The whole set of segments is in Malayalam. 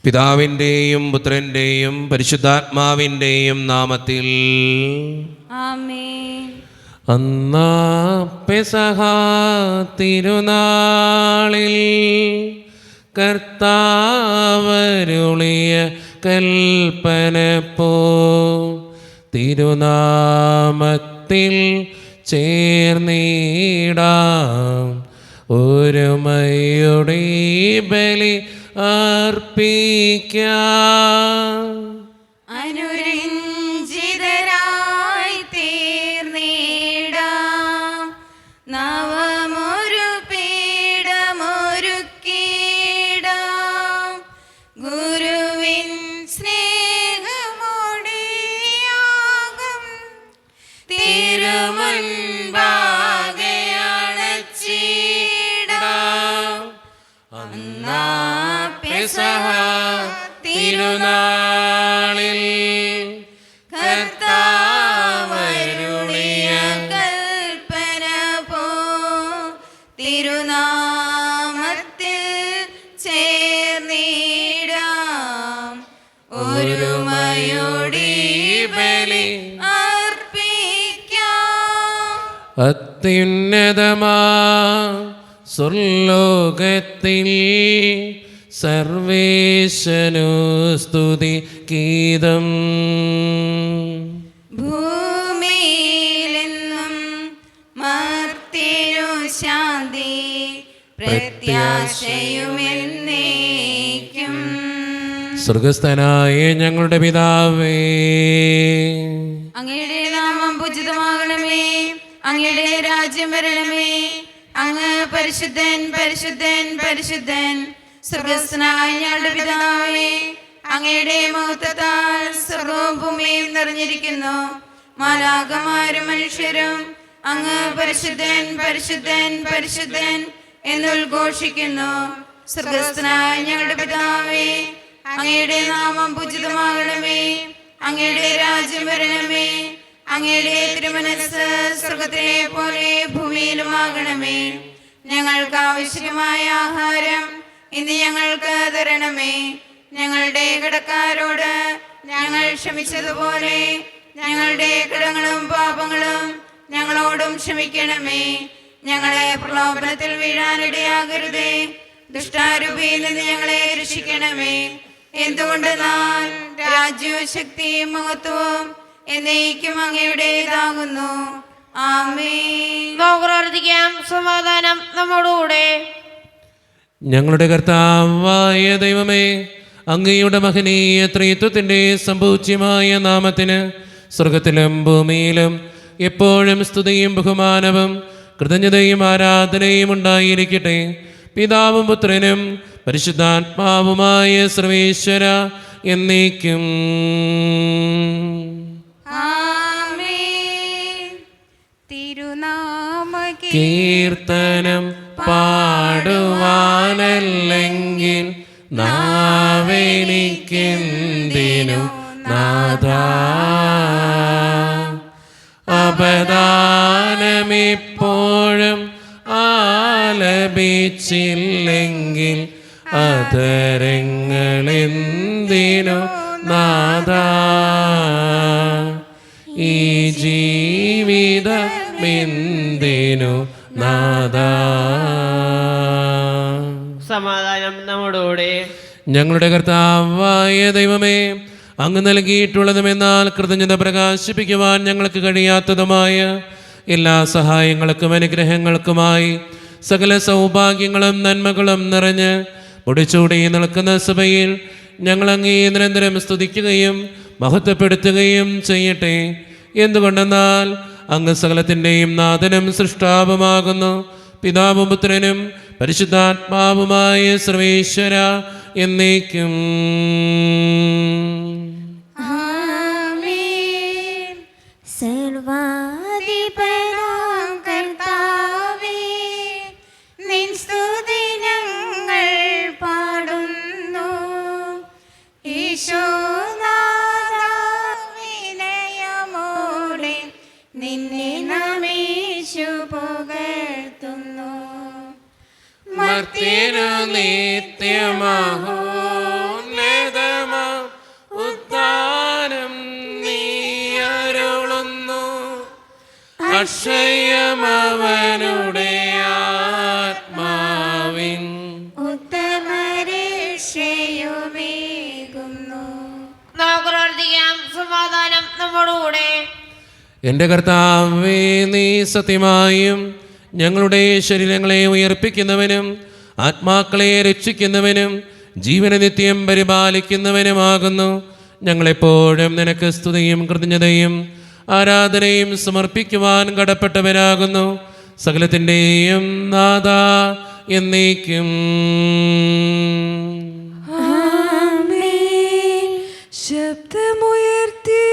പിതാവിൻ്റെയും പുത്രൻ്റെയും പരിശുദ്ധാത്മാവിൻ്റെയും നാമത്തിൽ ആമേൻ. അന്നാ പെസഹ തിരുനാളിൽ കർത്താവരുളിയ കൽപ്പന പോ തിരുനാമത്തിൽ ചേർന്നിടാം ഒരുമയുടെ ബലി അർപ്പിക്കാം. അനുരഞ്ജിതരായി തീർന്നിടാം നവമൊരു പീഠമൊരുക്കിടാം ഗുരുവിൻ സ്നേഹമോടിയാകും തിരുമുൻപാകെ അണച്ചിടാം. അന്നാ പെസഹ തിരുനാളിൽ കർത്താവരുളിയ കൽപ്പന പോ തിരുനാമത്തിൽ ചേർന്നിടാം ഒരുമയോടെ ബലി അർപ്പിക്കാം. അത്യുന്നതമാ സ്വർലോകത്തിൽ സർവേശനു സ്തുതി ഗീതം. ഭൂമിയിലെന്നും മർത്യനു ശാന്തി പ്രത്യാശയുമെന്നേക്കും. സ്വർഗസ്ഥനായ ഞങ്ങളുടെ പിതാവേ, അങ്ങയുടെ നാമം പൂജിതമാകണമേ, അങ്ങയുടെ രാജ്യം വരണമേ, അങ്ങ് പരിശുദ്ധൻ പരിശുദ്ധൻ പരിശുദ്ധൻ. സ്വർഗസ്ഥനായ ഞങ്ങളുടെ പിതാവേ, അങ്ങയുടെ മഹത്വത്താൽ സ്വർഗവും ഭൂമിയും നിറഞ്ഞിരിക്കുന്നു. മാലാഖമാരും മനുഷ്യരും അങ്ങ് പരിശുദ്ധൻ പരിശുദ്ധൻ പരിശുദ്ധൻ എന്നുദ്ഘോഷിക്കുന്നു. സ്വർഗസ്ഥനായ ഞങ്ങളുടെ പിതാവേ, അങ്ങയുടെ നാമം പൂജിതമാകണമേ, അങ്ങയുടെ രാജ്യം വരണമേ, അങ്ങയുടെ തിരുമനസ്സ് സ്വർഗത്തിലെ പോലെ ഭൂമിയിലുമാകണമേ. ഞങ്ങൾക്ക് ആവശ്യമായ ആഹാരം ഇന്ന് ഞങ്ങൾക്ക് തരണമേ. ഞങ്ങളുടെ കടക്കാരോട് ഞങ്ങൾ ക്ഷമിച്ചതുപോലെ ഞങ്ങളുടെ കടങ്ങളും പാപങ്ങളും ഞങ്ങളോടും ക്ഷമിക്കണമേ. ഞങ്ങളെ പ്രലോഭനത്തിൽ വീഴാനിടയാകരുതേ, ദുഷ്ടാരൂപിയിൽ നിന്ന് ഞങ്ങളെ രക്ഷിക്കണമേ. എന്തുകൊണ്ടെന്നാൽ രാജ്യവും ശക്തിയും മഹത്വവും എന്നേക്കും അങ്ങയുടേതാകുന്നു. ആമേൻ. പ്രാർത്ഥിക്കാം. സമാധാനം നമ്മോടുകൂടെ. ഞങ്ങളുടെ കർത്താവായ ദൈവമേ, അങ്ങയുടെ മഹനീയ ത്രിത്വത്തിൻ്റെ സമ്പൂജ്യമായ നാമത്തിന് സ്വർഗത്തിലും ഭൂമിയിലും എപ്പോഴും സ്തുതിയും ബഹുമാനവും കൃതജ്ഞതയും ആരാധനയും ഉണ്ടായിരിക്കട്ടെ. പിതാവും പുത്രനും പരിശുദ്ധാത്മാവുമായ സർവേശ്വര എന്നേക്കും. ആമേൻ. തിരുനാമ കീർത്തനം പാടുവാനല്ലെങ്കിൽ നാവെനിക്കെന്തിനു നാഥാ, അപദാനമിപ്പോഴും ആലപിച്ചില്ലെങ്കിൽ അധരങ്ങളെന്തിനു നാഥാ, ഈ ജീവിതമെന്തിനു നാഥാ. സമാധാനം നമ്മോടുകൂടെ. ഞങ്ങളുടെ കർത്താവായ ദൈവമേ, അങ്ങ് നൽകിയിട്ടുള്ളതും എന്നാൽ കൃതജ്ഞത പ്രകാശിപ്പിക്കുവാൻ ഞങ്ങൾക്ക് കഴിയാത്തതുമായ എല്ലാ സഹായങ്ങൾക്കും അനുഗ്രഹങ്ങൾക്കുമായി സകല സൗഭാഗ്യങ്ങളും നന്മകളും നിറഞ്ഞ് മുടിച്ചൂടി നിൽക്കുന്ന സഭയിൽ ഞങ്ങൾ അങ്ങേ നിരന്തരം സ്തുതിക്കുകയും മഹത്വപ്പെടുത്തുകയും ചെയ്യട്ടെ. എന്തുകൊണ്ടെന്നാൽ അങ്ങ് സകലത്തിൻ്റെയും നാഥനും സൃഷ്ടാവുമാകുന്നു. പിതാവും പുത്രനും പരിശുദ്ധാത്മാവുമായ സർവേശ്വര എന്നേക്കും. ആമേൻ. സർവാധിപനാം കർത്താവേ, നിൻ സ്തുതി ഞങ്ങൾ പാടുന്നു. ഈശോനാഥാ, വിനയമോടെ നിന്നെ നമിച്ചു പുകഴ്ത്തുന്നു. മർത്യനു നിത്യമഹോന്നതമാം ആശ്രയമവനുടെ ആത്മാവിൻ ഉത്തമരക്ഷയുമേകുന്നു. നമുക്ക് പ്രാർത്ഥിക്കാം. സമാധാനം നമ്മോടുകൂടെ. എൻ്റെ കർത്താവേ, നീ സത്യമായും ഞങ്ങളുടെ ശരീരങ്ങളെ ഉയർപ്പിക്കുന്നവനും ആത്മാക്കളെ രക്ഷിക്കുന്നവനും ജീവനെ നിത്യം പരിപാലിക്കുന്നവനുമാകുന്നു. ഞങ്ങളെപ്പോഴും നിനക്ക് സ്തുതിയും കൃതജ്ഞതയും ആരാധനയും സമർപ്പിക്കുവാൻ കടപ്പെട്ടവരാകുന്നു. സകലത്തിൻ്റെയും നാഥ എന്നേക്കും. ആമേൻ. ശബ്ദമുയർത്തി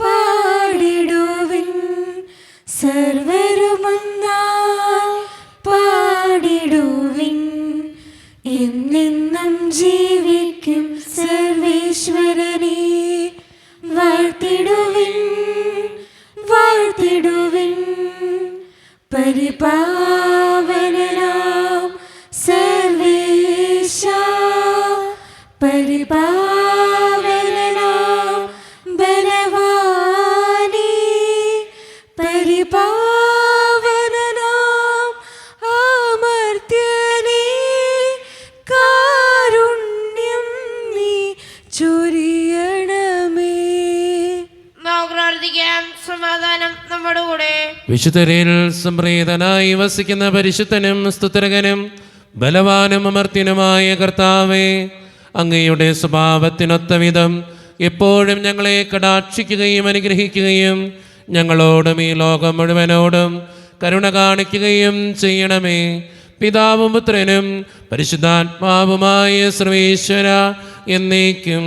പാടിടുവിൻ, സർവരുമൊന്നായി പാടിടുവിൻ. എന്നെന്നും ജീവിക്കും സർവേശ്വരനെ വാഴ്ത്തിടുവിൻ, വാഴ്ത്തിടുവിൻ. പരിപാവനനാം സർവേശ, പരിപാവനനാം ബലവാനേ, പരിപാവനനാം അമർത്യനേ, കാരുണ്യം നീ ചൊരിയണമേ. നമുക്ക് പ്രാർത്ഥിക്കാം. സമാധാനം നമ്മോടുകൂടെ. വിശുദ്ധരിൽ സംപ്രീതനായി വസിക്കുന്ന പരിശുദ്ധനും സ്തുതരകനും ബലവാനും അമർത്യനുമായ കർത്താവേ, അങ്ങയുടെ സ്വഭാവത്തിനൊത്ത വിധം എപ്പോഴും ഞങ്ങളെ കടാക്ഷിക്കുകയും അനുഗ്രഹിക്കുകയും ഞങ്ങളോടും ഈ ലോകം മുഴുവനോടും കരുണ കാണിക്കുകയും ചെയ്യണമേ. പിതാവും പുത്രനും പരിശുദ്ധാത്മാവുമായ സർവേശ്വര എന്നേക്കും.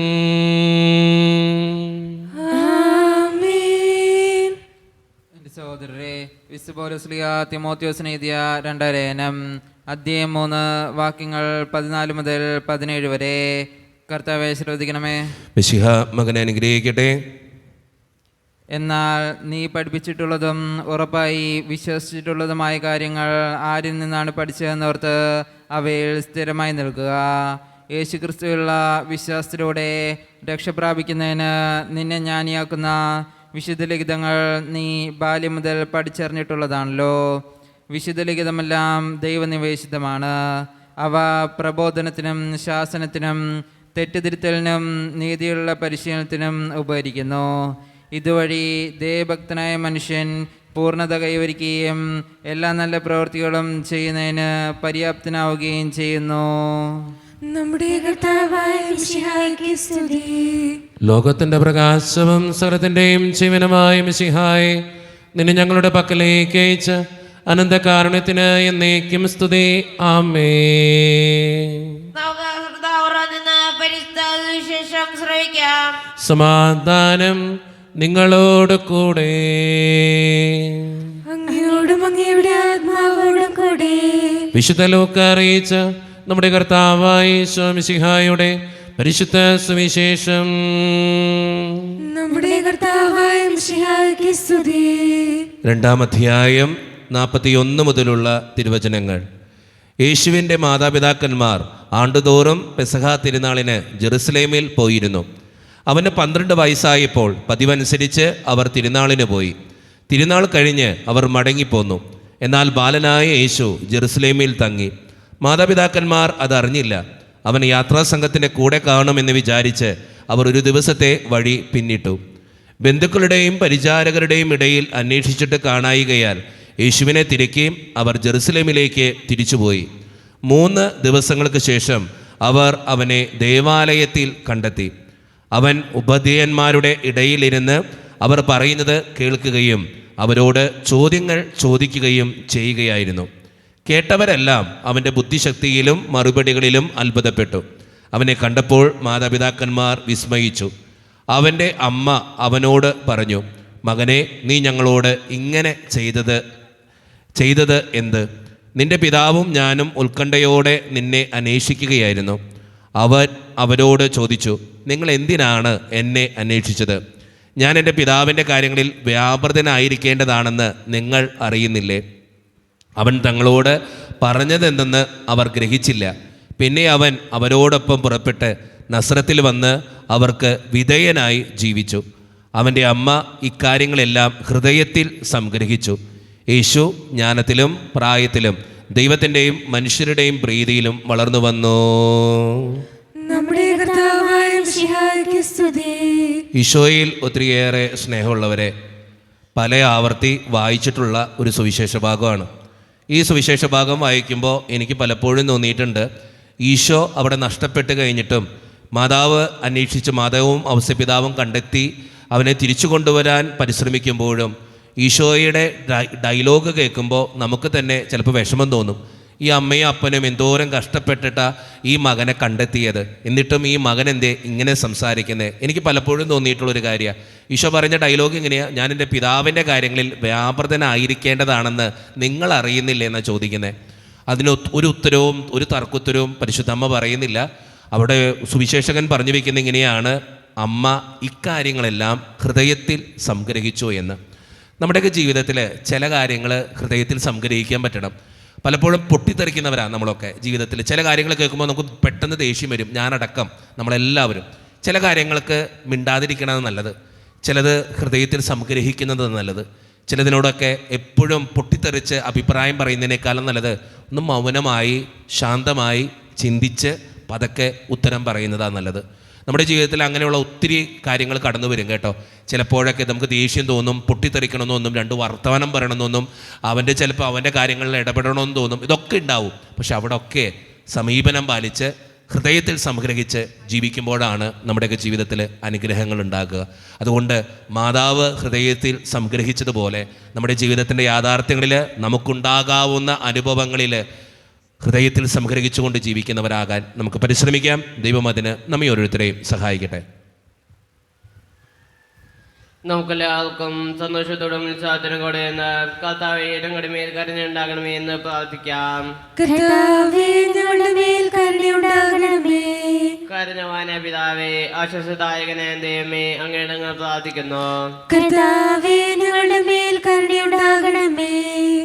ആമേൻ. എൻ്റെ സഹോദരരെ, വിശുദ്ധ പൗലോസ് ശ്ലീഹ തിമോത്തിയോസിന് എഴുതിയ 2 ലേഖനം അധ്യായം 3 വാക്യങ്ങൾ 14 മുതൽ 17 വരെ. കർത്താവേ, ശ്രദ്ധിക്കണമേ. മിശിഹ മകനെ അനുഗ്രഹിക്കട്ടെ. എന്നാൽ നീ പഠിപ്പിച്ചിട്ടുള്ളതും ഉറപ്പായി വിശ്വസിച്ചിട്ടുള്ളതുമായ കാര്യങ്ങൾ ആരിൽ നിന്നാണ് പഠിച്ചതെന്നോർത്ത് അവയിൽ സ്ഥിരമായി നിൽക്കുക. യേശുക്രിസ്തുവിലുള്ള വിശ്വാസത്തിലൂടെ രക്ഷപ്രാപിക്കുന്നതിന് നിന്നെ ജ്ഞാനിയാക്കുന്ന വിശുദ്ധ ലിഖിതങ്ങൾ നീ ബാല്യം മുതൽ പഠിച്ചറിഞ്ഞിട്ടുള്ളതാണല്ലോ. വിശുദ്ധ ലിഖിതമെല്ലാം ദൈവനിവേശിതമാണ്. അവ പ്രബോധനത്തിനും ശാസനത്തിനും തെറ്റുതിരുത്തലിനും നീതിയുള്ള പരിശീലനത്തിനും ഉപകരിക്കുന്നു. ഇതുവഴി ദൈവഭക്തനായ മനുഷ്യൻ പൂർണ്ണത കൈവരിക്കുകയും എല്ലാ നല്ല പ്രവൃത്തികളും ചെയ്യുന്നതിന് പര്യാപ്തനാവുകയും ചെയ്യുന്നു. നമ്മുടെ കർത്താവായ മിശിഹായ്ക്ക് സ്തുതി. ലോകത്തിന്റെ പ്രകാശവും സകലത്തിന്റെയും ജീവനുമായ മിശിഹായെ, നിന്നെ ഞങ്ങളുടെ പക്കലേക്ക് അയച്ച് അനന്തകാരുണ്യത്തിന് എന്നേക്കും സ്തുതി. ആമേൻ. നമുക്ക് കർത്താവിൽ നിന്ന് പരിശുദ്ധ സുവിശേഷം ശ്രവിക്കാം. സമാധാനം നിങ്ങളോട് കൂടെ. അങ്ങയോടും അങ്ങയുടെ ആത്മാവോടും കൂടെ. വിശുദ്ധ ലൂക്ക അറിയിച്ച നമ്മുടെ കർത്താവായ യേശു മിശിഹായുടെ പരിശുദ്ധ സുവിശേഷം. നമ്മുടെ കർത്താവായ മിശിഹായ്ക്ക് സ്തുതി. 2-ാം അധ്യായം 41 മുതലുള്ള തിരുവചനങ്ങൾ. യേശുവിൻ്റെ മാതാപിതാക്കന്മാർ ആണ്ടുതോറും പെസഹ തിരുനാളിന് ജെറുസലേമിൽ പോയിരുന്നു. അവന് 12 വയസ്സായപ്പോൾ പതിവനുസരിച്ച് അവർ തിരുനാളിന് പോയി. തിരുനാൾ കഴിഞ്ഞ് അവർ മടങ്ങിപ്പോന്നു. എന്നാൽ ബാലനായ യേശു ജെറുസലേമിൽ തങ്ങി. മാതാപിതാക്കന്മാർ അതറിഞ്ഞില്ല. അവൻ യാത്രാസംഘത്തിൻ്റെ കൂടെ കാണുമെന്ന് വിചാരിച്ച് അവർ ഒരു ദിവസത്തെ വഴി പിന്നിട്ടു. ബന്ധുക്കളുടെയും പരിചാരകരുടെയും ഇടയിൽ അന്വേഷിച്ചിട്ട് കാണായികയാൽ യേശുവിനെ തിരക്കുകയും അവർ ജെറുസലേമിലേക്ക് തിരിച്ചുപോയി. 3 ദിവസങ്ങൾക്ക് ശേഷം അവർ അവനെ ദേവാലയത്തിൽ കണ്ടെത്തി. അവൻ ഉപധേയന്മാരുടെ ഇടയിലിരുന്ന് അവർ പറയുന്നത് കേൾക്കുകയും അവരോട് ചോദ്യങ്ങൾ ചോദിക്കുകയും ചെയ്യുകയായിരുന്നു. കേട്ടവരെല്ലാം അവൻ്റെ ബുദ്ധിശക്തിയിലും മറുപടികളിലും അത്ഭുതപ്പെട്ടു. അവനെ കണ്ടപ്പോൾ മാതാപിതാക്കന്മാർ വിസ്മയിച്ചു. അവൻ്റെ അമ്മ അവനോട് പറഞ്ഞു, മകനെ, നീ ഞങ്ങളോട് ഇങ്ങനെ ചെയ്തത് എന്ത്? നിന്റെ പിതാവും ഞാനും ഉത്കണ്ഠയോടെ നിന്നെ അന്വേഷിക്കുകയായിരുന്നു. അവൻ അവരോട് ചോദിച്ചു, നിങ്ങൾ എന്തിനാണ് എന്നെ അന്വേഷിച്ചത്? ഞാൻ എൻ്റെ പിതാവിൻ്റെ കാര്യങ്ങളിൽ വ്യാപൃതനായിരിക്കേണ്ടതാണെന്ന് നിങ്ങൾ അറിയുന്നില്ലേ? അവൻ തങ്ങളോട് പറഞ്ഞതെന്തെന്ന് അവർ ഗ്രഹിച്ചില്ല. പിന്നെ അവൻ അവരോടൊപ്പം പുറപ്പെട്ട് നസ്രത്തിൽ വന്ന് അവർക്ക് വിധേയനായി ജീവിച്ചു. അവൻ്റെ അമ്മ ഇക്കാര്യങ്ങളെല്ലാം ഹൃദയത്തിൽ സംഗ്രഹിച്ചു. യേശു ജ്ഞാനത്തിലും പ്രായത്തിലും ദൈവത്തിൻ്റെയും മനുഷ്യരുടെയും പ്രീതിയിലും വളർന്നു വന്നു. നമ്മുടെ കർത്താവായ മിശിഹായ്ക്ക് സ്തുതി. ഈശോയിൽ ഒത്തിരിയേറെ സ്നേഹമുള്ളവരെ, പല ആവർത്തി വായിച്ചിട്ടുള്ള ഒരു സുവിശേഷ ഭാഗമാണ്. ഈ സുവിശേഷ ഭാഗം വായിക്കുമ്പോൾ എനിക്ക് പലപ്പോഴും തോന്നിയിട്ടുണ്ട്, ഈശോ അവിടെ നഷ്ടപ്പെട്ട് കഴിഞ്ഞിട്ടും മാതാവ് അന്വേഷിച്ച് മാതാവും ഔസപിതാവും കണ്ടെത്തി അവനെ തിരിച്ചു കൊണ്ടുവരാൻ പരിശ്രമിക്കുമ്പോഴും ഈശോയുടെ ഡയലോഗ് കേൾക്കുമ്പോൾ നമുക്ക് തന്നെ ചിലപ്പോൾ വിഷമം തോന്നും. ഈ അമ്മയും അപ്പനും എന്തോരം കഷ്ടപ്പെട്ടിട്ടാ ഈ മകനെ കണ്ടെത്തിയത്, എന്നിട്ടും ഈ മകൻ എന്തേ ഇങ്ങനെ സംസാരിക്കുന്നത്. എനിക്ക് പലപ്പോഴും തോന്നിയിട്ടുള്ളൊരു കാര്യമാണ്. ഈശോ പറഞ്ഞ ഡയലോഗ് ഇങ്ങനെയാണ്, ഞാൻ എൻ്റെ പിതാവിൻ്റെ കാര്യങ്ങളിൽ വ്യാപൃതനായിരിക്കേണ്ടതാണെന്ന് നിങ്ങൾ അറിയുന്നില്ലേ എന്നാണ് ചോദിക്കുന്നത്. അതിന് ഒരു ഉത്തരവും ഒരു തർക്കുത്തരവും പരിശുദ്ധമ്മ പറയുന്നില്ല. അവിടെ സുവിശേഷകൻ പറഞ്ഞു വയ്ക്കുന്ന ഇങ്ങനെയാണ്, അമ്മ ഇക്കാര്യങ്ങളെല്ലാം ഹൃദയത്തിൽ സംഗ്രഹിച്ചു എന്ന്. നമ്മുടെയൊക്കെ ജീവിതത്തിൽ ചില കാര്യങ്ങൾ ഹൃദയത്തിൽ സംഗ്രഹിക്കാൻ പറ്റണം. പലപ്പോഴും പൊട്ടിത്തെറിക്കുന്നവരാണ് നമ്മളൊക്കെ ജീവിതത്തിൽ. ചില കാര്യങ്ങൾ കേൾക്കുമ്പോൾ നമുക്ക് പെട്ടെന്ന് ദേഷ്യം വരും, ഞാനടക്കം നമ്മളെല്ലാവരും. ചില കാര്യങ്ങൾക്ക് മിണ്ടാതിരിക്കണത് നല്ലത്, ചിലത് ഹൃദയത്തിൽ സംഗ്രഹിക്കുന്നത് നല്ലത്. ചിലതിനോടൊക്കെ എപ്പോഴും പൊട്ടിത്തെറിച്ച് അഭിപ്രായം പറയുന്നതിനേക്കാളും നല്ലത് ഒന്ന് മൗനമായി ശാന്തമായി ചിന്തിച്ച് പതുക്കെ ഉത്തരം പറയുന്നതാണ് നല്ലത്. നമ്മുടെ ജീവിതത്തിൽ അങ്ങനെയുള്ള ഒത്തിരി കാര്യങ്ങൾ കടന്നു വരും കേട്ടോ. ചിലപ്പോഴൊക്കെ നമുക്ക് ദേഷ്യം തോന്നും, പൊട്ടിത്തെറിക്കണമെന്നൊന്നും, രണ്ട് വർത്തമാനം പറയണമെന്നൊന്നും, ചിലപ്പോൾ അവൻ്റെ കാര്യങ്ങളിൽ ഇടപെടണമെന്ന് തോന്നും. ഇതൊക്കെ ഉണ്ടാവും. പക്ഷെ അവിടെ ഒക്കെ സമീപനം പാലിച്ച് ഹൃദയത്തിൽ സംഗ്രഹിച്ച് ജീവിക്കുമ്പോഴാണ് നമ്മുടെയൊക്കെ ജീവിതത്തിൽ അനുഗ്രഹങ്ങൾ ഉണ്ടാകുക. അതുകൊണ്ട് മാതാവ് ഹൃദയത്തിൽ സംഗ്രഹിച്ചതുപോലെ നമ്മുടെ ജീവിതത്തിൻ്റെ യാഥാർത്ഥ്യങ്ങളിൽ നമുക്കുണ്ടാകാവുന്ന അനുഭവങ്ങളിൽ ഹൃദയത്തിൽ സംഗ്രഹിച്ചുകൊണ്ട് ജീവിക്കുന്നവരാകാൻ നമുക്ക് പരിശ്രമിക്കാം. ദൈവം അതിന് നമ്മെ ഓരോരുത്തരെയും സഹായിക്കട്ടെ. നമുക്കെല്ലാവർക്കും സന്തോഷത്തോടും ഉത്സാഹത്തിനും കൂടെ കർത്താവേ ഞങ്ങളുടെ മേൽ കരുണയുണ്ടാകണമേ എന്ന് പ്രാർത്ഥിക്കാം. കർത്താവേ ഞങ്ങളുടെ മേൽ കരുണയുണ്ടാകണമേ. കരുണവാന പിതാവേ, ആശ്വാസദായകനെ ദൈവമേ, അങ്ങയുടെ ഞങ്ങൾ പ്രാർത്ഥിക്കുന്നു. കർത്താവേ ഞങ്ങളുടെ മേൽ കരുണയുണ്ടാകണമേ.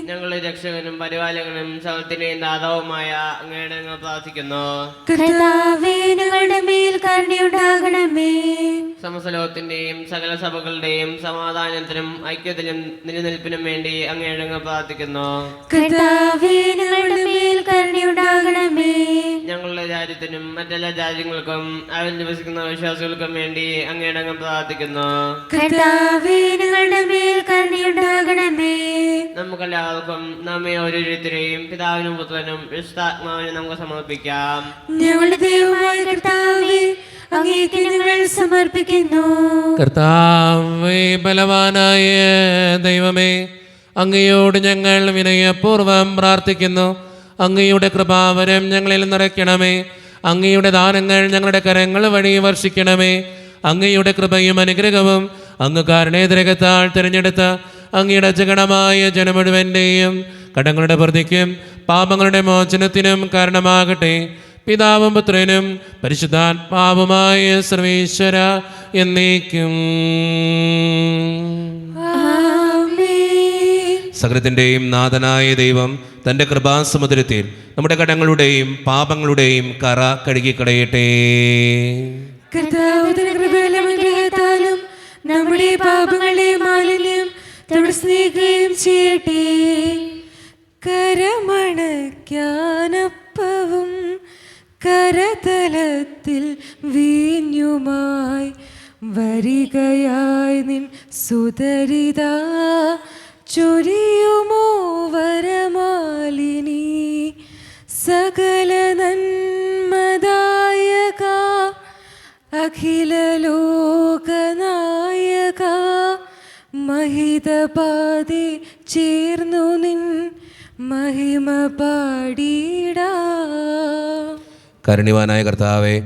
ഞങ്ങളുടെ രക്ഷകനും പരിപാലകനും സകലത്തിന്റെയും ദാതാവുമായ അങ്ങയുടെ ഞങ്ങൾ പ്രാർത്ഥിക്കുന്നു. കർത്താവേ ഞങ്ങളുടെ മേൽ കരുണയുണ്ടാകണമേ. സമസ്തലോകത്തിന്റെയും സകല സഭകളുടെയും സമാധാനത്തിനും ഐക്യത്തിനും നിലനിൽപ്പിനും വേണ്ടി അങ്ങയുടെ ഞങ്ങൾ പ്രാർത്ഥിക്കുന്നു. കർത്താവേ ഞങ്ങളുടെ മേൽ കരുണയുണ്ടാകണമേ. ഞങ്ങളുടെ രാജ്യത്തിനും മറ്റെല്ലാ രാജ്യങ്ങൾക്കും അവരിൽ നിവസിക്കുന്ന വിശ്വാസികൾക്കും വേണ്ടി അങ്ങയുടെ ഞങ്ങൾ പ്രാർത്ഥിക്കുന്നു. കർത്താവേ ഞങ്ങളുടെ മേൽ കരുണയുണ്ടാകണമേ. നമുക്കെല്ലാവർക്കും നമ്മെ ഓരോരുത്തരെയും പിതാവിനും പുത്രനും വിശുദ്ധാത്മാവിനും നമുക്ക് സമർപ്പിക്കാം. ഞങ്ങളുടെ ദൈവമായ കർത്താവേ, അങ്ങേക്ക് ഞങ്ങൾ സമർപ്പിക്കുന്നു. കർത്താവേ, ബലവാനായ ദൈവമേ, അങ്ങയോട് ഞങ്ങൾ വിനയപൂർവ്വം പ്രാർത്ഥിക്കുന്നു. അങ്ങയുടെ കൃപാവരം ഞങ്ങളിൽ നിറയ്ക്കണമേ. അങ്ങയുടെ ദാനങ്ങൾ ഞങ്ങളുടെ കരങ്ങൾ വഴി വർഷിക്കണമേ. അങ്ങയുടെ കൃപയും അനുഗ്രഹവും അങ്ങ് കാരണേതരകത്താൽ തിരഞ്ഞെടുത്ത അങ്ങയുടെ ജഗണമായ ജനം മുഴുവൻ്റെയും കടങ്ങളുടെ പ്രതിക്കും പാപങ്ങളുടെ മോചനത്തിനും കാരണമാകട്ടെ. പിതാവും പുത്രനും പരിശുദ്ധാത്മാവുമായ സർവേശ്വര എന്നേക്കും. സകലത്തിൻ്റെയും നാഥനായ ദൈവം തൻ്റെ കൃപാസമുദ്രത്തിൽ നമ്മുടെ കടങ്ങളുടെയും പാപങ്ങളുടെയും കറ കഴുകിക്കളയട്ടെ. കർത്താവിന്റെ കൃപയിലും അനുഗ്രഹത്താലും നമ്മുടെ പാപങ്ങളുടെ മാലിന്യം തുടർന്നുകയും ചെയ്യട്ടെ. കരമണയ്ക്കാനപ്പവും കരതലത്തിൽ വീഞ്ഞുമായി വരികയായി നിൻ സുതരിത ചൊരിയുമോ വരമാലിനി. സകല നന്മദായക അഖില ലോകനായക മഹിതപാതി ചേർന്നു നിൻ മഹിമ പാടിടാ. കരുണ്യവാനായ കർത്താവേ,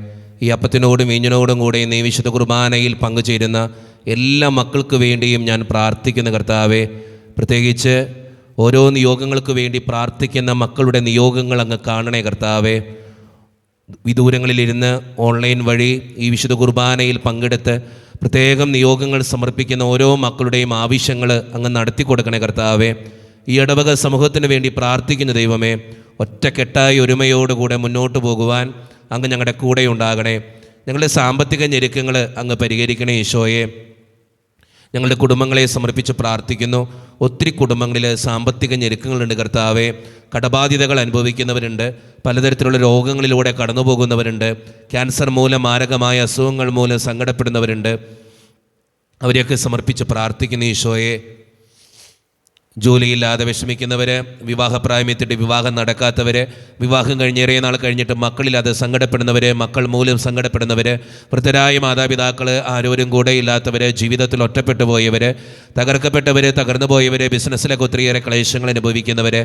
ഈ അപ്പത്തിനോടും വീഞ്ഞിനോടും കൂടെ നീ വിശുദ്ധ കുർബാനയിൽ പങ്കുചേരുന്ന എല്ലാ മക്കൾക്ക് വേണ്ടിയും ഞാൻ പ്രാർത്ഥിക്കുന്ന കർത്താവേ, പ്രത്യേകിച്ച് ഓരോ നിയോഗങ്ങൾക്ക് വേണ്ടി പ്രാർത്ഥിക്കുന്ന മക്കളുടെ നിയോഗങ്ങൾ അങ്ങ് കാണണേ കർത്താവേ. വിദൂരങ്ങളിലിരുന്ന് ഓൺലൈൻ വഴി ഈ വിശുദ്ധ കുർബാനയിൽ പങ്കെടുത്ത് പ്രത്യേകം നിയോഗങ്ങൾ സമർപ്പിക്കുന്ന ഓരോ മക്കളുടെയും ആവശ്യങ്ങൾ അങ്ങ് നടത്തി കൊടുക്കണേ കർത്താവേ. ഈ ഇടവക സമൂഹത്തിന് വേണ്ടി പ്രാർത്ഥിക്കുന്ന ദൈവമേ, ഒറ്റക്കെട്ടായി ഒരുമയോടുകൂടെ മുന്നോട്ട് പോകുവാൻ അങ്ങ് ഞങ്ങളുടെ കൂടെ ഉണ്ടാകണേ. ഞങ്ങളുടെ സാമ്പത്തിക ഞെരുക്കങ്ങൾ അങ്ങ് പരിഹരിക്കണേ ഈശോയെ. ഞങ്ങളുടെ കുടുംബങ്ങളെ സമർപ്പിച്ച് പ്രാർത്ഥിക്കുന്നു. ഒത്തിരി കുടുംബങ്ങളിൽ സാമ്പത്തിക ഞെരുക്കങ്ങളുണ്ട് കർത്താവെ. കടബാധ്യതകൾ അനുഭവിക്കുന്നവരുണ്ട്, പലതരത്തിലുള്ള രോഗങ്ങളിലൂടെ കടന്നു പോകുന്നവരുണ്ട്, ക്യാൻസർ മൂലം മാരകമായ അസുഖങ്ങൾ മൂലം സങ്കടപ്പെടുന്നവരുണ്ട്. അവരെയൊക്കെ സമർപ്പിച്ച് പ്രാർത്ഥിക്കുന്നു ഈശോയെ. ജോലിയില്ലാതെ വിഷമിക്കുന്നവർ, വിവാഹപ്രായമെത്തിയിട്ട് വിവാഹം നടക്കാത്തവർ, വിവാഹം കഴിഞ്ഞേറെ നാൾ കഴിഞ്ഞിട്ട് മക്കളില്ലാതെ സങ്കടപ്പെടുന്നവർ, മക്കൾ മൂലം സങ്കടപ്പെടുന്നവർ, വൃദ്ധരായ മാതാപിതാക്കൾ ആരോരും കൂടെ ഇല്ലാത്തവർ, ജീവിതത്തിൽ ഒറ്റപ്പെട്ടു പോയവർ, തകർക്കപ്പെട്ടവർ, തകർന്നു പോയവർ, ബിസിനസ്സിലൊക്കെ ഒത്തിരിയേറെ ക്ലേശങ്ങൾ അനുഭവിക്കുന്നവർ,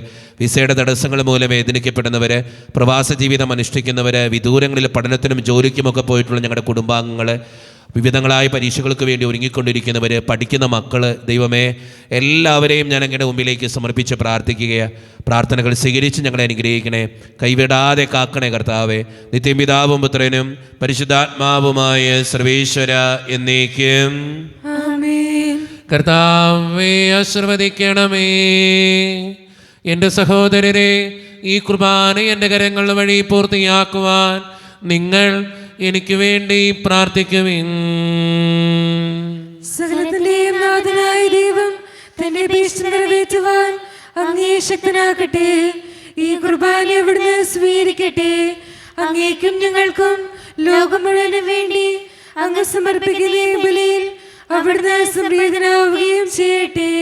വിസയുടെ തടസ്സങ്ങൾ മൂലം വേദനിക്കപ്പെടുന്നവർ, പ്രവാസ ജീവിതം അനുഷ്ഠിക്കുന്നവർ, വിദൂരങ്ങളിൽ പഠനത്തിനും ജോലിക്കുമൊക്കെ പോയിട്ടുള്ള ഞങ്ങളുടെ കുടുംബാംഗങ്ങൾ, വിവിധങ്ങളായ പരീക്ഷകൾക്ക് വേണ്ടി ഒരുങ്ങിക്കൊണ്ടിരിക്കുന്നവർ, പഠിക്കുന്ന മക്കൾ, ദൈവമേ എല്ലാവരെയും ഞാൻ അങ്ങയുടെ മുമ്പിലേക്ക് സമർപ്പിച്ച് പ്രാർത്ഥിക്കുകയാണ്. പ്രാർത്ഥനകൾ സ്വീകരിച്ച് ഞങ്ങളെ അനുഗ്രഹിക്കണേ, കൈവിടാതെ കാക്കണേ കർത്താവേ. നിത്യപിതാവും പുത്രനും പരിശുദ്ധാത്മാവുമായ സർവേശ്വര എന്നേക്കും ആമേൻ. കർത്താവേ ആശീർവദിക്കണമേ. എൻ്റെ സഹോദരരെ, ഈ കുർബാന എൻ്റെ കരങ്ങൾ വഴി പൂർത്തിയാക്കുവാൻ നിങ്ങൾ എനിക്ക് വേണ്ടി പ്രാർത്ഥിക്കുവിൻ. സകലത്തിന്റെയും നാഥനായ ദൈവം തന്റെ അപേക്ഷ നിറവേറ്റുവാൻ അങ്ങേ ശക്തനാക്കട്ടെ. ഈ കുർബാന അവിടുന്ന് സ്വീകരിക്കട്ടെ. അങ്ങേക്കും ഞങ്ങൾക്കും ലോകം മുഴുവനും വേണ്ടി അങ്ങ് സമർപ്പിക്കുന്ന ഈ ബലിയിൽ അവിടുന്ന് സംപ്രീതനാവുകയും ചെയ്യട്ടെ.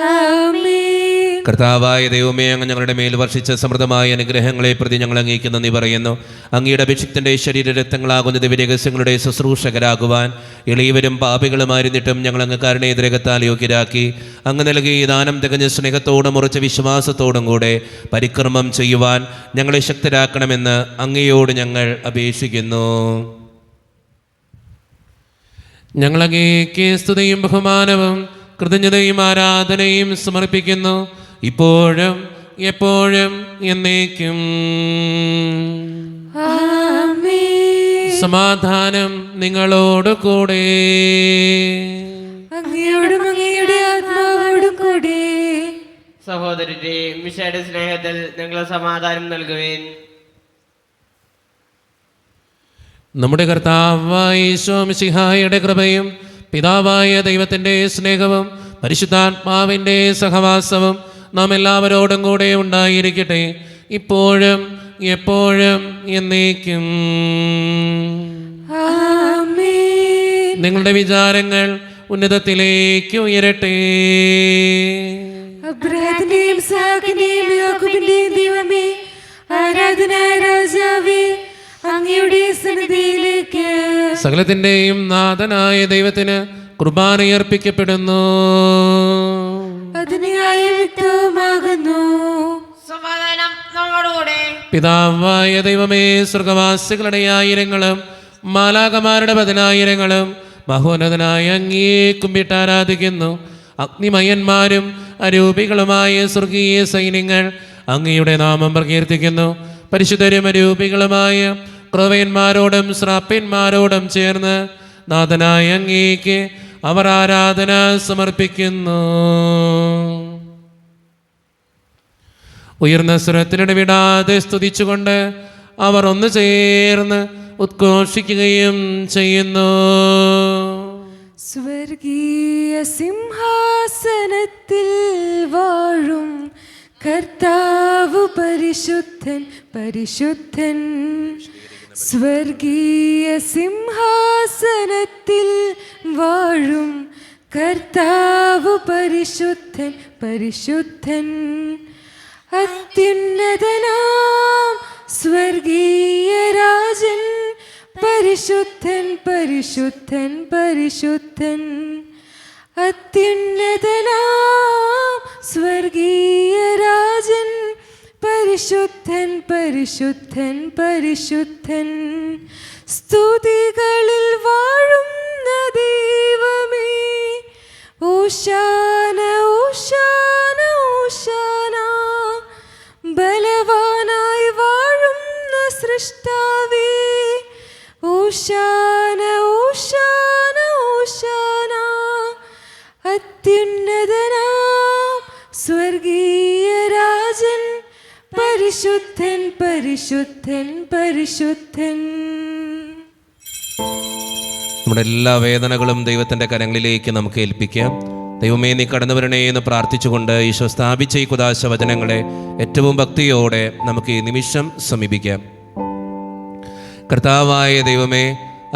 ആമേൻ. കർത്താവായ ദൈവമേ, അങ്ങ് ഞങ്ങളുടെ മേൽ വർഷിച്ച സമൃദ്ധമായ അനുഗ്രഹങ്ങളെ പ്രതി ഞങ്ങൾ അങ്ങേക്ക് നന്ദി പറയുന്നു. അങ്ങയുടെ അഭിഷിക്തന്റെ ശരീരരക്തങ്ങളാകുന്ന ദിവ്യരഹസ്യങ്ങളുടെ ശുശ്രൂഷകരാകുവാൻ എളിയവരും പാപികളുമായിരുന്നിട്ടും ഞങ്ങൾ അങ്ങ് കാരുണ്യതിരകത്താൽ യോഗ്യരാക്കി. അങ്ങ് നൽകി ഈ ദാനം തികഞ്ഞ സ്നേഹത്തോടും ഉറച്ച വിശ്വാസത്തോടും കൂടെ പരിക്രമം ചെയ്യുവാൻ ഞങ്ങളെ ശക്തരാക്കണമെന്ന് അങ്ങയോട് ഞങ്ങൾ അപേക്ഷിക്കുന്നു. ഞങ്ങൾ അങ്ങേക്ക് സ്തുതിയും ബഹുമാനവും കൃതജ്ഞതയും ആരാധനയും സമർപ്പിക്കുന്നു, ഇപ്പോഴും എപ്പോഴും എന്നേക്കും. ആമേൻ. സമാധാനം നിങ്ങളോട് കൂടെ. അങ്ങയോടും അങ്ങയുടെ ആത്മാവോടും കൂടെ. സഹോദരരെ, മിശിഹായുടെ സ്നേഹത്തിൽ ഞങ്ങൾ സമാധാനം നൽകുവേൻ. നമ്മുടെ കർത്താവായ ഈശോ മിശിഹായുടെ കൃപയും പിതാവായ ദൈവത്തിൻ്റെ സ്നേഹവും പരിശുദ്ധാത്മാവിൻ്റെ സഹവാസവും നാം എല്ലാവരോടും കൂടെ ഉണ്ടായിരിക്കട്ടെ, ഇപ്പോഴും എപ്പോഴും എന്നേക്കും. ആമേൻ. നിങ്ങളുടെ വിചാരങ്ങൾ ഉന്നതത്തിലേക്ക് ഉയരട്ടെ. അബ്രാഹത്തിന്റെയും ഇസ്ഹാക്കിന്റെയും യാക്കോബിന്റെയും ദൈവമേ, ആരാധനായ രാജാവേ, അങ്ങയുടെ സന്നിധിയിലേക്ക് സകലത്തിൻ്റെയും നാഥനായ ദൈവത്തിന് കുർബാനയർപ്പിക്കപ്പെടുന്നു. അതിന് വ്യക്തവുമാകുന്നു. സമാധാനം നമ്മോടുകൂടെ. പിതാവായ ദൈവമേ, സ്വർഗവാസികളുടെ ആയിരങ്ങളും മാലാകമാരുടെ 10,000ങ്ങളും മഹോന്നതനായ അങ്ങേ കുമ്പിട്ട് ആരാധിക്കുന്നു. അഗ്നിമയന്മാരും അരൂപികളുമായ സ്വർഗീയ സൈന്യങ്ങൾ അങ്ങയുടെ നാമം പ്രകീർത്തിക്കുന്നു. പരിശുദ്ധരും അരൂപികളുമായ ക്രവയന്മാരോടും ശ്രാപ്യന്മാരോടും ചേർന്ന് നാഥനായ അങ്ങേക്ക് അവർ ആരാധന സമർപ്പിക്കുന്നു. ഉയർന്ന സ്വരത്തിനിടവിടാതെ സ്തുതിച്ചുകൊണ്ട് അവർ ഒന്ന് ചേർന്ന് ഉദ്ഘോഷിക്കുകയും ചെയ്യുന്നു. സ്വർഗീയ സിംഹാസനത്തിൽ വാഴും കർത്താവ് പരിശുദ്ധൻ പരിശുദ്ധൻ. സ്വർഗീയ സിംഹാസനത്തിൽ വാഴും കർത്താവ് പരിശുദ്ധൻ പരിശുദ്ധൻ. അത്യുന്നതനാം സ്വർഗീയ രാജൻ പരിശുദ്ധൻ പരിശുദ്ധൻ പരിശുദ്ധൻ. അത്യുന്നതനാം സ്വർഗീയ രാജൻ പരിശുദ്ധൻ പരിശുദ്ധൻ പരിശുദ്ധൻ. സ്തുതികളിൽ വാഴുന്ന ദൈവമേ, ഓശാന ഓശാന ഓശാന. ബലവാനായി വാഴുന്ന സൃഷ്ടാവേ, ഓശാന ഓശാന ഓശാന. അത്യുന്നതനാം സ്വർഗീയ രാജൻ പരിശുദ്ധൻ പരിശുദ്ധൻ പരിശുദ്ധൻ. നമ്മുടെ എല്ലാ വേദനകളും ദൈവത്തിൻ്റെ കരങ്ങളിലേക്ക് നമുക്ക് ഏൽപ്പിക്കാം. ദൈവമേ, നീ കടന്നു വരണേ എന്ന് പ്രാർത്ഥിച്ചുകൊണ്ട് ഈശോ സ്ഥാപിച്ച ഈ കുദാശ വചനങ്ങളെ ഏറ്റവും ഭക്തിയോടെ നമുക്ക് ഈ നിമിഷം സമീപിക്കാം. കർത്താവായ ദൈവമേ,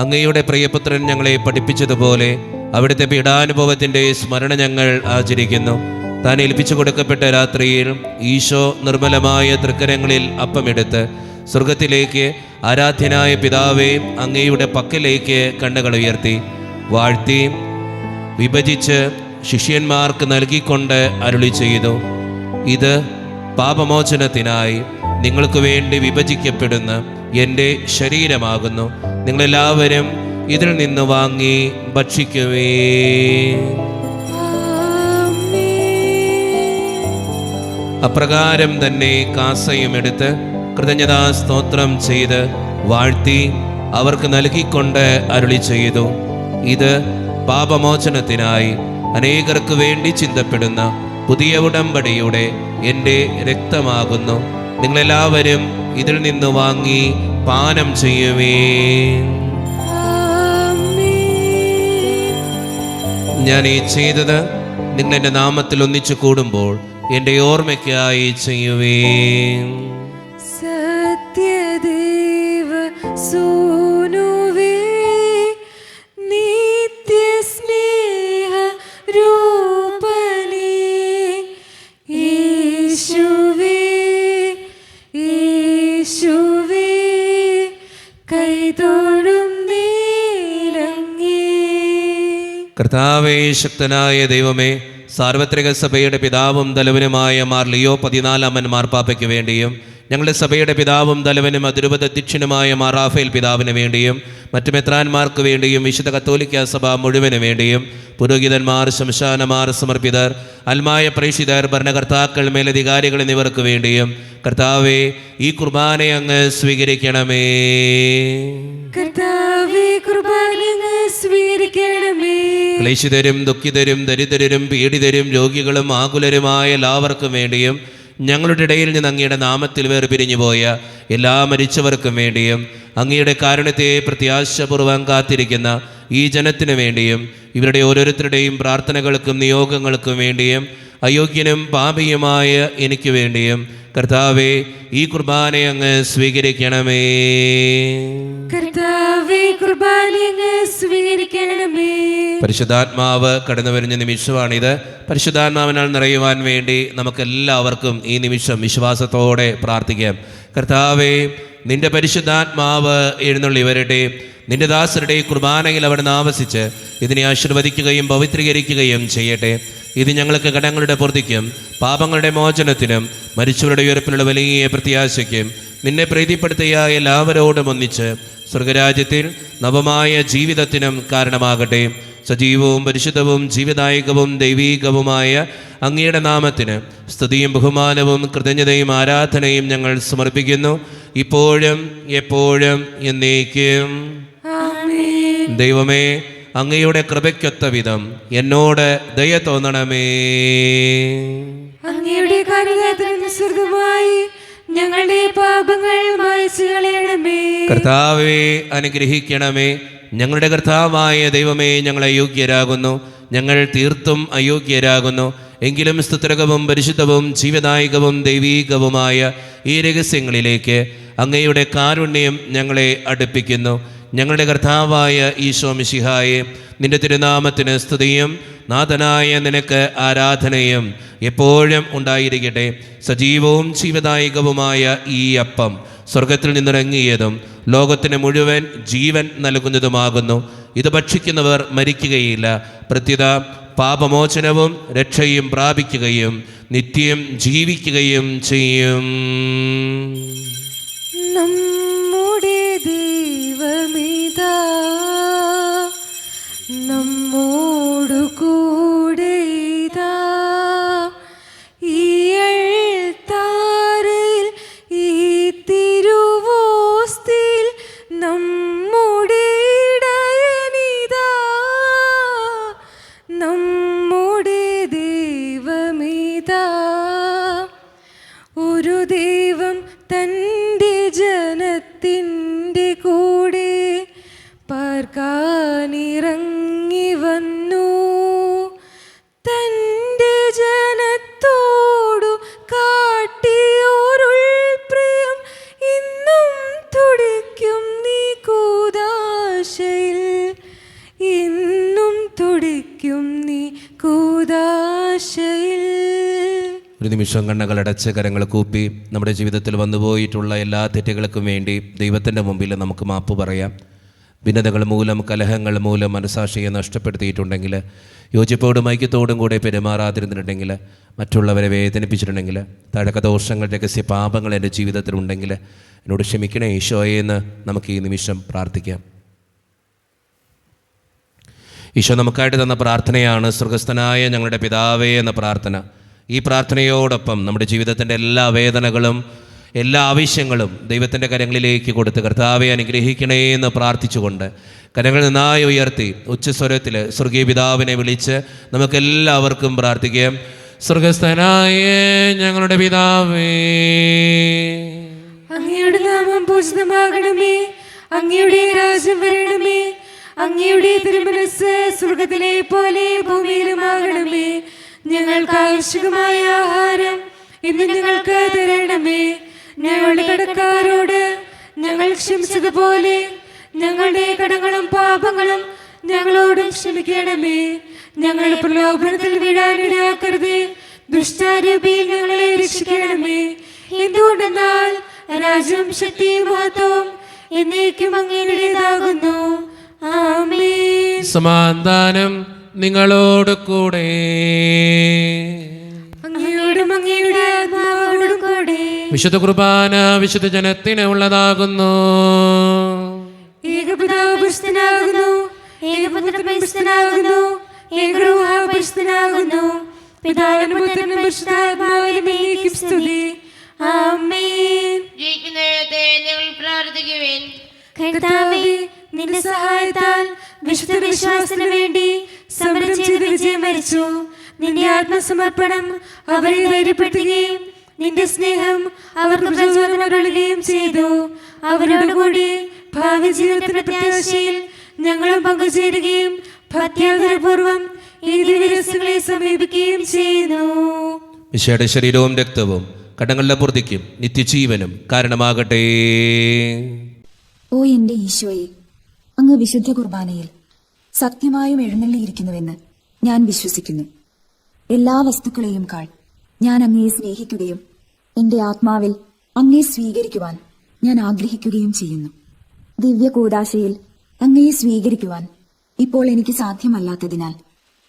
അങ്ങയുടെ പ്രിയപുത്രൻ ഞങ്ങളെ പഠിപ്പിച്ചതുപോലെ അവിടുത്തെ പീഡാനുഭവത്തിൻ്റെ സ്മരണ ഞങ്ങൾ ആചരിക്കുന്നു. താൻ ഏൽപ്പിച്ചു കൊടുക്കപ്പെട്ട രാത്രിയിൽ ഈശോ നിർമ്മലമായ തൃക്കരങ്ങളിൽ അപ്പമെടുത്ത് സ്വർഗത്തിലേക്ക് ആരാധ്യനായ പിതാവേ അങ്ങയുടെ പക്കലേക്ക് കണ്ണുകൾ ഉയർത്തി വാഴ്ത്തി വിഭജിച്ച് ശിഷ്യന്മാർക്ക് നൽകിക്കൊണ്ട് അരുളി ചെയ്തു, ഇത് പാപമോചനത്തിനായി നിങ്ങൾക്ക് വേണ്ടി വിഭജിക്കപ്പെടുന്ന എൻ്റെ ശരീരമാകുന്നു. നിങ്ങളെല്ലാവരും ഇതിൽ നിന്ന് വാങ്ങി ഭക്ഷിക്കുവേ. അപ്രകാരം തന്നെ കാസയും എടുത്ത് കൃതജ്ഞതാ സ്തോത്രം ചെയ്ത് വാഴ്ത്തി അവർക്ക് നൽകിക്കൊണ്ട് അരുളി ചെയ്തു, ഇത് പാപമോചനത്തിനായി അനേകർക്ക് വേണ്ടി ചിന്തപ്പെടുന്ന പുതിയ ഉടമ്പടിയുടെ എൻ്റെ രക്തമാകുന്നു. നിങ്ങളെല്ലാവരും ഇതിൽ നിന്ന് വാങ്ങി പാനം ചെയ്യുവേ. ഞാൻ ഈ ചെയ്തത് നിങ്ങൾ എൻ്റെ നാമത്തിൽ ഒന്നിച്ചു കൂടുമ്പോൾ എൻ്റെ ഓർമ്മയ്ക്കായി ചെയ്യുവേ. സത്യദേവ സൂനുവേ, നിത്യ സ്നേഹ രൂപനേ, യേശുവേ യേശുവേ കൈതൊഴും നീലങ്ങേ. കർത്താവേ, ശക്തനായ ദൈവമേ, സാർവത്രിക സഭയുടെ പിതാവും തലവനുമായ മാർ ലിയോ 14 മാർപ്പാപ്പയ്ക്ക് വേണ്ടിയും ഞങ്ങളുടെ സഭയുടെ പിതാവും തലവനും അതിരൂപത അധ്യക്ഷനുമായ മാർ റാഫേൽ പിതാവിന് വേണ്ടിയും മറ്റു മെത്രാന്മാർക്ക് വേണ്ടിയും വിശുദ്ധ കത്തോലിക്ക സഭ മുഴുവന് വേണ്ടിയും പുരോഹിതന്മാർ, ശംശാനമാർ, സമർപ്പിതർ, അൽമായ പ്രേക്ഷിതർ, ഭരണകർത്താക്കൾ, മേലധികാരികൾ എന്നിവർക്ക് വേണ്ടിയും കർത്താവേ, ഈ കുർബാനയെ അങ്ങ് സ്വീകരിക്കണമേ. കർത്താവേ, കുർബാന അങ്ങ് സ്വീകരിക്കണമേ. ക്ലേശിതരും ദുഃഖിതരും ദരിദ്രരും പീഡിതരും രോഗികളും ആകുലരുമായ എല്ലാവർക്കും വേണ്ടിയും ഞങ്ങളുടെ ഇടയിൽ നിന്ന് അങ്ങയുടെ നാമത്തിൽ വേർപിരിഞ്ഞു പോയ എല്ലാ മരിച്ചവർക്കും വേണ്ടിയും അങ്ങയുടെ കാരുണ്യത്തെ പ്രത്യാശപൂർവ്വം കാത്തിരിക്കുന്ന ഈ ജനത്തിനു വേണ്ടിയും ഇവരുടെ ഓരോരുത്തരുടെയും പ്രാർത്ഥനകൾക്കും നിയോഗങ്ങൾക്കും വേണ്ടിയും അയോഗ്യനും പാപിയുമായ എനിക്ക് വേണ്ടിയും കർത്താവേ, ഈ കുർബാനയെ അങ്ങ് സ്വീകരിക്കണമേ. കർത്താവേ, കുർബാന അങ്ങ് സ്വീകരിക്കണമേ. പരിശുദ്ധാത്മാവ് കടന്നു വരുന്ന നിമിഷമാണിത്. പരിശുദ്ധാത്മാവിനാൽ നിറയുവാൻ വേണ്ടി നമുക്കെല്ലാവർക്കും ഈ നിമിഷം വിശ്വാസത്തോടെ പ്രാർത്ഥിക്കാം. കർത്താവേ, നിന്റെ പരിശുദ്ധാത്മാവ് എഴുന്നള്ളി വരട്ടെ. നിന്റെ ദാസരുടെ കുർബാനയിൽ അവിടുന്ന് ആവസിച്ച് ഇതിനെ ആശീർവദിക്കുകയും പവിത്രീകരിക്കുകയും ചെയ്യട്ടെ. ഇത് ഞങ്ങൾക്ക് കടങ്ങളുടെ പൂർത്തിക്കും പാപങ്ങളുടെ മോചനത്തിനും മരിച്ചവരുടെ ഉയർപ്പിലുള്ള വലിയ പ്രത്യാശയ്ക്കും നിന്നെ പ്രീതിപ്പെടുത്തിയ എല്ലാവരോടും ഒന്നിച്ച് സ്വർഗരാജ്യത്തിൽ നവമായ ജീവിതത്തിനും കാരണമാകട്ടെ. സജീവവും പരിശുദ്ധവും ജീവദായകവും ദൈവീകവുമായ അങ്ങയുടെ നാമത്തിന് സ്തുതിയും ബഹുമാനവും കൃതജ്ഞതയും ആരാധനയും ഞങ്ങൾ സമർപ്പിക്കുന്നു, ഇപ്പോഴും എപ്പോഴും എന്നേക്കും. ദൈവമേ, അങ്ങയുടെ കൃപയ്ക്കൊത്ത വിധം എന്നോട് ദയ തോന്നണമേ. അങ്ങയുടെ കാരുണ്യത്തിനനുസൃതമായി ഞങ്ങളുടെ പാപങ്ങൾ മായ്ച്ചു കളയണമേ. കർത്താവേ, അനുഗ്രഹിക്കണമേ. ഞങ്ങളുടെ കർത്താവായ ദൈവമേ, ഞങ്ങൾ അയോഗ്യരാകുന്നു, ഞങ്ങൾ തീർത്തും അയോഗ്യരാകുന്നു. എങ്കിലും സ്തുത്രകവും പരിശുദ്ധവും ജീവദായകവും ദൈവീകവുമായ ഈ രഹസ്യങ്ങളിലേക്ക് അങ്ങയുടെ കാരുണ്യം ഞങ്ങളെ അടുപ്പിക്കുന്നു. ഞങ്ങളുടെ കർത്താവായ ഈശോ മിശിഹായെ, നിന്റെ തിരുനാമത്തിന് സ്തുതിയും നാഥനായ നിനക്ക് ആരാധനയും എപ്പോഴും ഉണ്ടായിരിക്കട്ടെ. സജീവവും ജീവദായകവുമായ ഈ അപ്പം സ്വർഗത്തിൽ നിന്നിറങ്ങിയതും ലോകത്തിന് മുഴുവൻ ജീവൻ നൽകുന്നതുമാകുന്നു. ഇത് ഭക്ഷിക്കുന്നവർ മരിക്കുകയില്ല, പ്രത്യുത പാപമോചനവും രക്ഷയും പ്രാപിക്കുകയും നിത്യം ജീവിക്കുകയും ചെയ്യും. നമ്മുടെ ദൈവമിതാ നമ്മോടു കൂടെ ഇതാ, ഈ അൾത്താരയിൽ ഈ തിരുവോസ്തിയിൽ നമ്മുടെ ഇടയനിതാ, നമ്മുടെ ദൈവമിതാ. ഒരു ദൈവം തൻ്റെ ജനത്തിൻ്റെ കൂടെ പാർക്കാനിറങ്ങി വന്നു തൻ്റെ ജനത്തോടു കാട്ടിയോരുൾ പ്രിയം ഇന്നും തുടിക്കും നീ കൂദാശയിൽ ഇന്നും തുടിക്കും നീ കൂദാശയിൽ. ഒരു നിമിഷം കണ്ണുകളടച്ച് കരങ്ങൾ കൂപ്പി നമ്മുടെ ജീവിതത്തിൽ വന്നുപോയിട്ടുള്ള എല്ലാ തെറ്റുകൾക്കും വേണ്ടി ദൈവത്തിൻ്റെ മുമ്പിൽ നമുക്ക് മാപ്പ് പറയാം. ഭിന്നതകൾ മൂലം, കലഹങ്ങൾ മൂലം മനസാക്ഷിയെ നഷ്ടപ്പെടുത്തിയിട്ടുണ്ടെങ്കിൽ, യോജിപ്പോടും ഐക്യത്തോടും കൂടെ പെരുമാറാതിരുന്നിട്ടുണ്ടെങ്കിൽ, മറ്റുള്ളവരെ വേദനിപ്പിച്ചിട്ടുണ്ടെങ്കിൽ, തഴക്കദോഷങ്ങൾ, രഹസ്യ പാപങ്ങൾ എൻ്റെ ജീവിതത്തിലുണ്ടെങ്കിൽ എന്നോട് ക്ഷമിക്കണേ ഈശോയെ എന്ന് നമുക്ക് ഈ നിമിഷം പ്രാർത്ഥിക്കാം. ഈശോ നമുക്കായിട്ട് തന്ന പ്രാർത്ഥനയാണ് സ്വർഗസ്ഥനായ ഞങ്ങളുടെ പിതാവേ എന്ന പ്രാർത്ഥന. ഈ പ്രാർത്ഥനയോടൊപ്പം നമ്മുടെ ജീവിതത്തിൻ്റെ എല്ലാ വേദനകളും, എല്ലാ ആവശ്യങ്ങളും ദൈവത്തിൻ്റെ കരങ്ങളിലേക്ക് കൊടുത്ത് കർത്താവെ അനുഗ്രഹിക്കണേ എന്ന് പ്രാർത്ഥിച്ചുകൊണ്ട് കരങ്ങൾ നന്നായി ഉയർത്തി ഉച്ചസ്വരത്തിൽ സ്വർഗീയ പിതാവിനെ വിളിച്ച് നമുക്കെല്ലാവർക്കും പ്രാർത്ഥിക്കാം. സ്വർഗസ്ഥനായ ഞങ്ങളുടെ പിതാവേ, അങ്ങയുടെ നാമം പൂജിതമാകണമേ, അങ്ങയുടെ രാജ്യം വരണമേ, അങ്ങയുടെ തിരുമനസ്സ് സ്വർഗത്തിലെ പോലെ ഭൂമിയിലുമാകണമേ. ഞങ്ങൾക്ക് ആവശ്യമായ ആഹാരം ഇന്ന് ഞങ്ങൾക്ക് തരണമേ. ഞങ്ങളുടെ കടക്കാരോട് ഞങ്ങൾ ക്ഷമിച്ചതുപോലെ ഞങ്ങളുടെ കടങ്ങളും പാപങ്ങളും ഞങ്ങളോടും ക്ഷമിക്കണമേ. ഞങ്ങൾ പ്രലോഭനത്തിൽ വീഴാനിടയാക്കരുതേ, ദുഷ്ടാരൂപിയിൽ ഞങ്ങളെ രക്ഷിക്കണമേ. എന്തുകൊണ്ടെന്നാൽ രാജ്യം, ശക്തിയും മഹത്വവും എന്നേക്കും അങ്ങയുടേതാകുന്നു. ആമേൻ. സമാധാനം നിങ്ങളോട് കൂടെ. അങ്ങയോടും അങ്ങയുടെ ആത്മാവോടും കൂടെ. വിശുദ്ധ കുർബാന വിശുദ്ധ ജനത്തിന് ഉള്ളതാകുന്നു. ഏകപിതാവ് പരിശുദ്ധനാകുന്നു, ഏകപുത്രൻ പരിശുദ്ധനാകുന്നു, ഏകരൂഹ പരിശുദ്ധനാകുന്നു. പിതാവിനും പുത്രനും പരിശുദ്ധാത്മാവിനും എന്നേക്കും സ്തുതി. ആമേൻ. ജയിക്കുന്ന ദൈവത്തെ ഞങ്ങൾ പ്രാർത്ഥിക്കുവേൻ. കർത്താവേ, നിന്റെ സഹായത്താൽ വിശുദ്ധ വിശ്വാസത്തിന് വേണ്ടി സമരം ചെയ്ത് വിജയം വരിച്ചു. നിന്റെ ആത്മസമർപ്പണം അവരെ ധൈര്യപ്പെടുത്തുകയും നിന്റെ സ്നേഹം അവർക്ക് പ്രചോദനമരുളുകയും ചെയ്തു. അവരോടുകൂടി ഭാവി ജീവിതത്തിന്റെ പ്രത്യാശയിൽ ഞങ്ങളും പങ്കുചേരുകയും ഭക്ത്യാദരപൂർവം ഈ ദിവ്യരഹസ്യങ്ങളെ സമീപിക്കുകയും ചെയ്യുന്നു. ഈശോയുടെ ശരീരവും രക്തവും കടങ്ങളുടെ പൂർത്തിക്കും നിത്യജീവനും കാരണമാകട്ടെ. ഓ എന്റെ ഈശോയെ, അങ്ങ് വിശുദ്ധ കുർബാനയിൽ സത്യമായും എഴുന്നള്ളിയിരിക്കുന്നുവെന്ന് ഞാൻ വിശ്വസിക്കുന്നു. എല്ലാ വസ്തുക്കളെയും കാൾ ഞാൻ അങ്ങയെ സ്നേഹിക്കുകയും എന്റെ ആത്മാവിൽ അങ്ങയെ സ്വീകരിക്കുവാൻ ഞാൻ ആഗ്രഹിക്കുകയും ചെയ്യുന്നു. ദിവ്യ കൂദാശയിൽ അങ്ങയെ സ്വീകരിക്കുവാൻ ഇപ്പോൾ എനിക്ക് സാധ്യമല്ലാത്തതിനാൽ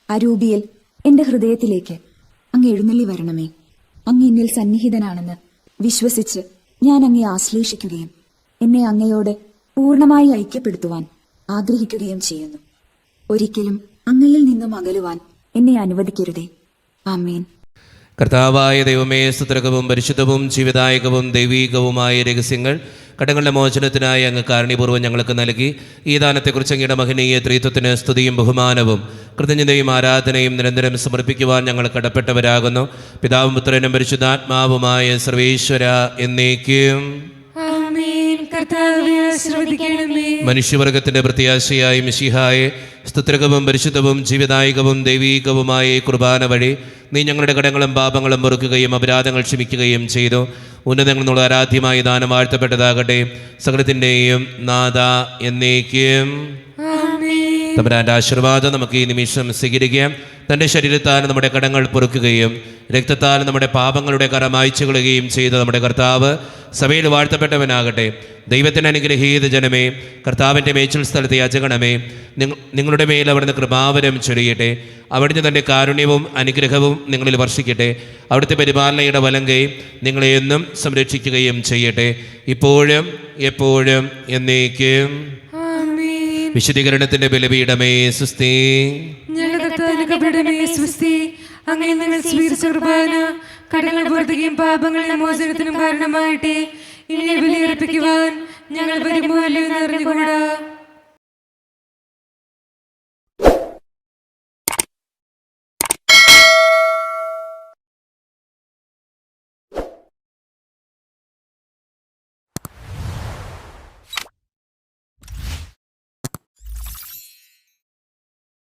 അരൂപിയിൽ എന്റെ ഹൃദയത്തിലേക്ക് അങ്ങ് എഴുന്നള്ളി വരണമേ. അങ്ങ് എന്നിൽ സന്നിഹിതനാണെന്ന് വിശ്വസിച്ച് ഞാൻ അങ്ങയെ ആശ്ലേഷിക്കുകയും എന്നെ അങ്ങയോട് പൂർണ്ണമായി ഐക്യപ്പെടുത്തുവാൻ ആഗ്രഹിക്കുകയും ചെയ്യുന്നു. ഒരിക്കലും അങ്ങയിൽ നിന്നും അകലുവാൻ എന്നെ അനുവദിക്കരുതേ. ആമേൻ. കർത്താവായ ദൈവമേ, സ്തുത്യർഹവും പരിശുദ്ധവും ജീവദായകവും ദൈവീകവുമായ രഹസ്യങ്ങൾ കടങ്ങളുടെ മോചനത്തിനായി അങ്ങ് കാരുണ്യപൂർവ്വം ഞങ്ങൾക്ക് നൽകി. ഈ ദാനത്തെക്കുറിച്ച് അങ്ങയുടെ മഹനീയ ത്രിത്വത്തിന് സ്തുതിയും ബഹുമാനവും കൃതജ്ഞതയും ആരാധനയും നിരന്തരം സമർപ്പിക്കുവാൻ ഞങ്ങൾ കടപ്പെട്ടവരാകുന്നു. പിതാവും പുത്രനും പരിശുദ്ധാത്മാവുമായ സർവേശ്വര എന്നേക്കും. മനുഷ്യവർഗത്തിന്റെ പ്രത്യാശയായ മിശിഹായെ, സ്തുത്യർഹവും പരിശുദ്ധവും ജീവദായകവും ദൈവീകവുമായ കുർബാന വഴി നീ ഞങ്ങളുടെ കടങ്ങളും പാപങ്ങളും പൊറുക്കുകയും അപരാധങ്ങൾ ക്ഷമിക്കുകയും ചെയ്തു. ഉന്നതങ്ങൾ ആരാധ്യമായി ദാനം വാഴ്ത്തപ്പെട്ടതാകട്ടെ. സകലത്തിൻ്റെയും നാഥ എന്നേക്കും. തമ്പുരാന്റെ ആശീർവാദം നമുക്ക് ഈ നിമിഷം സ്വീകരിക്കാം. തൻ്റെ ശരീരത്താൽ നമ്മുടെ കടങ്ങൾ പൊറുക്കുകയും രക്തത്താൽ നമ്മുടെ പാപങ്ങളുടെ കറ മായ്ച്ചു കളയുകയും ചെയ്ത നമ്മുടെ കർത്താവ് സഭയിൽ വാഴ്ത്തപ്പെട്ടവനാകട്ടെ. ദൈവത്തിന് അനുഗ്രഹീത ജനമേ, കർത്താവിൻ്റെ മേച്ചിൽ സ്ഥലത്തെ യാചകണമേ, നിങ്ങളുടെ മേൽ അവിടുന്ന് കൃപാവരം ചൊരിയട്ടെ. അവിടുന്ന് തൻ്റെ കാരുണ്യവും അനുഗ്രഹവും നിങ്ങളിൽ വർഷിക്കട്ടെ. അവിടുത്തെ പരിപാലനയുടെ വലങ്കൈ നിങ്ങളെ എന്നും സംരക്ഷിക്കുകയും ചെയ്യട്ടെ, ഇപ്പോഴും എപ്പോഴും എന്നേക്കും. വിശുദ്ധീകരണത്തിന്റെ ബലിപീഠമേ സ്വസ്തി. അങ്ങനെ നിങ്ങൾ സ്വീകരിച്ച കുർബാന കടങ്ങൾ പൊറുക്കുകയും പാപങ്ങളുടെ മോചനത്തിനും കാരണമായിട്ട് ഇനി ബലിയർപ്പിക്കുവാൻ ഞങ്ങൾ വരുമോ അല്ലയോ എന്ന് അറിഞ്ഞുകൂടാ.